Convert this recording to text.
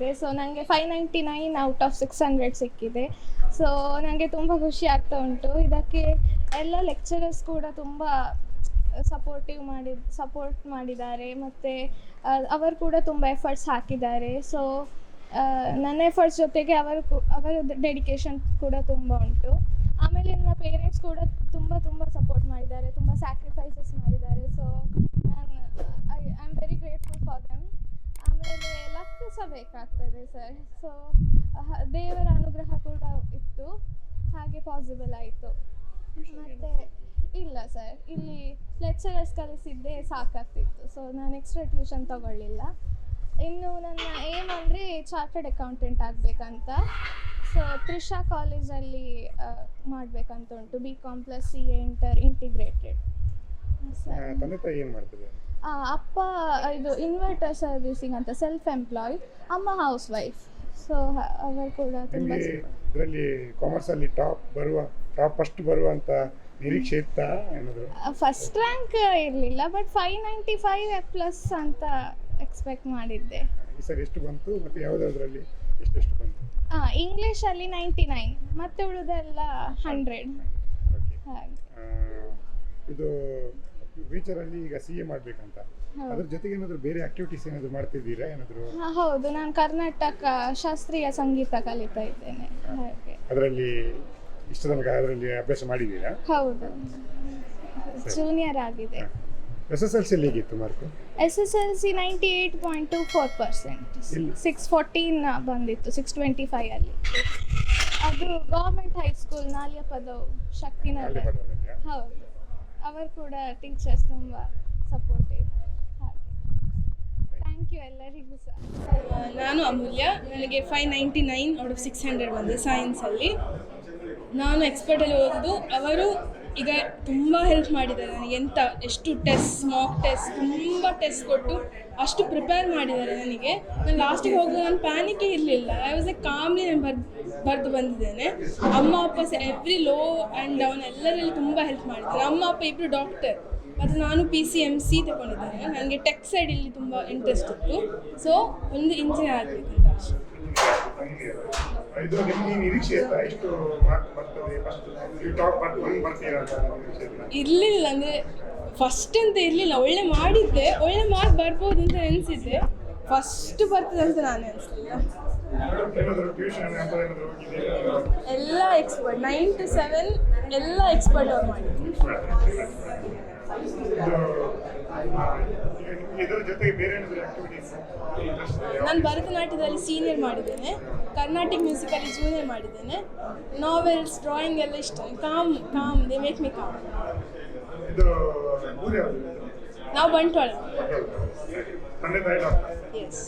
ಮಾಡಿದ್ದೆ. ಸೊ ನನಗೆ 599 out of 600 ಸಿಕ್ಕಿದೆ. ಸೊ ನನಗೆ ತುಂಬ ಖುಷಿ ಆಗ್ತಾ ಉಂಟು. ಇದಕ್ಕೆ ಎಲ್ಲ ಲೆಕ್ಚರರ್ಸ್ ಕೂಡ ತುಂಬ ಸಪೋರ್ಟ್ ಮಾಡಿದ್ದಾರೆ ಮತ್ತು ಅವರು ಕೂಡ ತುಂಬ ಎಫರ್ಟ್ಸ್ ಹಾಕಿದ್ದಾರೆ. ಸೊ ನನ್ನ ಎಫರ್ಟ್ಸ್ ಜೊತೆಗೆ ಅವರ ಡೆಡಿಕೇಶನ್ ಕೂಡ ತುಂಬ ಉಂಟು. ಆಮೇಲೆ ನನ್ನ ಪೇರೆಂಟ್ಸ್ ಕೂಡ ತುಂಬ ಸಪೋರ್ಟ್ ಮಾಡಿದ್ದಾರೆ, ತುಂಬ ಸ್ಯಾಕ್ರಿಫೈಸಸ್ ಮಾಡಿದ್ದಾರೆ. So I am very grateful for them. ಆಮೇಲೆ ಲಕ್ ಸಹ ಬೇಕಾಗ್ತದೆ ಸರ್. ಸೊ ದೇವರ ಅನುಗ್ರಹ ಕೂಡ ಇತ್ತು, ಹಾಗೆ ಪಾಸಿಬಲ್ ಆಯಿತು. ಮತ್ತು ಇಲ್ಲ ಸರ್, ಇಲ್ಲಿ ಲೆಕ್ಚರರ್ಸ್ ಕಲಿಸಿದ್ದೇ ಸಾಕಾಗ್ತಿತ್ತು. ಸೊ ನಾನು ಎಕ್ಸ್ಟ್ರಾ ಟ್ಯೂಷನ್ ತಗೊಳ್ಳಿಲ್ಲ. ಇನ್ನು ನನ್ನ ಏಮ್ ಅಂದರೆ ಚಾರ್ಟರ್ಡ್ ಅಕೌಂಟೆಂಟ್ ಆಗಬೇಕಂತ. ಸೊ ತ್ರಿಷಾ ಕಾಲೇಜಲ್ಲಿ ಮಾಡಬೇಕಂತ ಉಂಟು, BCom+CA ಇಂಟಿಗ್ರೇಟೆಡ್. ತಂದೆ ತಾಯಿ ಏನು ಮಾಡ್ತಾರೆ? ಅಪ್ಪ ಇದು ಇನ್ವರ್ಟರ್ ಸರ್ವಿಸಿಂಗ್ ಅಂತ ಸೆಲ್ಫ್ ಎಂಪ್ಲಾಯ್ಡ್, ಅಮ್ಮ ಹೌಸ್ ವೈಫ್. ಸೊ ಅವರು ಕೂಡ ತುಂಬ ಇದರಲ್ಲಿ ಕಾಮರ್ಸಲ್ಲಿ ಟಾಪ್ ಫಸ್ಟ್ ಬರುವಂಥ ನಿರೀಕ್ಷೆ ಇತ್ತಾ ಏನಾದರೂ? ಫಸ್ಟ್ ರ್ಯಾಂಕ್ ಇರಲಿಲ್ಲ, ಬಟ್ 595+ ಅಂತ ಎಕ್ಸ್ಪೆಕ್ಟ್ ಮಾಡಿದ್ದೆ. ಈ ಸರಿ ಎಷ್ಟು ಬಂತು ಮತ್ತು ಯಾವುದಾದ್ರಲ್ಲಿ ಎಷ್ಟು ಬಂತು? ಇಂಗ್ಲೀಷಲ್ಲಿ 99 ಮತ್ತು ಉಳಿದೆಲ್ಲ 100. ಹಾಗೆ ಇದು ಫ್ಯೂಚರಲ್ಲಿ ಈಗ CA ಮಾಡಬೇಕಂತ, ಅದ್ರ ಜೊತೆಗೆ ಏನಾದರೂ ಬೇರೆ ಆಕ್ಟಿವಿಟೀಸ್ ಏನಾದರೂ ಮಾಡ್ತಿದ್ದೀರಾ ಏನಾದರೂ? ಹೌದು, ನಾನು ಕರ್ನಾಟಕ ಶಾಸ್ತ್ರೀಯ ಸಂಗೀತ ಕಲಿತಾ ಇದ್ದೇನೆ. ಹಾಗೆ ಅದರಲ್ಲಿ ಇಷ್ಟ ತನಕ ಅದರಲ್ಲಿ ಅಭ್ಯಾಸ ಮಾಡಿದ್ದೀರಾ? ಹೌದು, ಜೂನಿಯರ್ ಆಗಿದೆ. SSLC ಹೇಗಿತ್ತು ಮಾರ್ಕು? SSLC 98.24%, 614 ಬಂದಿತ್ತು 625 ಅಲ್ಲಿ. ಅದು ಗೌರ್ಮೆಂಟ್ ಹೈಸ್ಕೂಲ್ ನಾಲ್ಯಪದವು ಶಕ್ತಿನಗರ. ಹೌದು, ಅವರು ಕೂಡ ಟೀಚರ್ಸ್ ತುಂಬ ಸಪೋರ್ಟಿವ್. ಹಾಗೆ ಥ್ಯಾಂಕ್ ಯು ಎಲ್ಲರಿಗೂ ಸಹ. ನಾನು ಅಮೂಲ್ಯ, ನನಗೆ 599 ಔಟ್ ಆಫ್ 600 ಬಂದಿದೆ ಸೈನ್ಸಲ್ಲಿ. ನಾನು ಎಕ್ಸ್ಪರ್ಟಲ್ಲಿ ಓದೋದು. ಅವರು ಈಗ ತುಂಬ ಹೆಲ್ಪ್ ಮಾಡಿದ್ದಾರೆ ನನಗೆ. ಎಷ್ಟು ಟೆಸ್ಟ್, ಮಾಕ್ ಟೆಸ್ಟ್, ತುಂಬ ಟೆಸ್ಟ್ ಕೊಟ್ಟು ಅಷ್ಟು ಪ್ರಿಪೇರ್ ಮಾಡಿದ್ದಾರೆ ನನಗೆ. ನಾನು ಲಾಸ್ಟಿಗೆ ಹೋಗುವಾಗ ನಾನು ಪ್ಯಾನಿಕೇ ಇರಲಿಲ್ಲ. ಐ ವಾಸ್ ಕಾಮ್ಲಿ ನಾನು ಬರೆದು ಬಂದಿದ್ದೇನೆ. ಅಮ್ಮ ಅಪ್ಪ ಎವ್ರಿ ಲೋ ಆ್ಯಂಡ್ ಡೌನ್ ಎಲ್ಲರಲ್ಲಿ ತುಂಬ ಹೆಲ್ಪ್ ಮಾಡಿದ್ದಾರೆ. ಅಮ್ಮ ಅಪ್ಪ ಇಬ್ಬರು ಡಾಕ್ಟರ್ ಮತ್ತು ನಾನು PCMC ತಗೊಂಡಿದ್ದೇನೆ. ನನಗೆ ಟೆಕ್ ಸೈಡ್ ಇಲ್ಲಿ ತುಂಬ ಇಂಟ್ರೆಸ್ಟ್ ಇತ್ತು. ಸೊ ಒಂದು ಇಂಜಿನಿಯರ್ ಆಗಬೇಕಂತ ಅಷ್ಟೇ. ಇರಲಿಲ್ಲ ಅಂದರೆ ಫಸ್ಟ್ ಅಂತ ಇರಲಿಲ್ಲ. ಒಳ್ಳೆ ಮಾಡಿದ್ದೆ, ಒಳ್ಳೆ ಮಾರ್ಕ್ ಬರ್ಬೋದು ಅಂತ ಅನಿಸಿದ್ದೆ. ಫಸ್ಟ್ ಬರ್ತದೆ ಅಂತ ನಾನು ಅನಿಸಲಿಲ್ಲ. ಎಲ್ಲ ಎಕ್ಸ್ಪರ್ಟ್ 9 to 7 ಎಲ್ಲ ಎಕ್ಸ್ಪರ್ಟ್ ಅವ್ರು ಮಾಡಿದ್ರು. ನಾನು ಭರತನಾಟ್ಯದಲ್ಲಿ ಸೀನಿಯರ್ ಮಾಡಿದ್ದೇನೆ, ಕರ್ನಾಟಿಕ್ ಮ್ಯೂಸಿಕಲ್ಲಿ ಜೂನಿಯರ್ ಮಾಡಿದ್ದೇನೆ. ನಾವೆಲ್ಸ್, ಡ್ರಾಯಿಂಗ್ ಎಲ್ಲ ಇಷ್ಟ. Com they make me com. ನಾವು ಬಂಟ್ವಾಳ. ಎಸ್.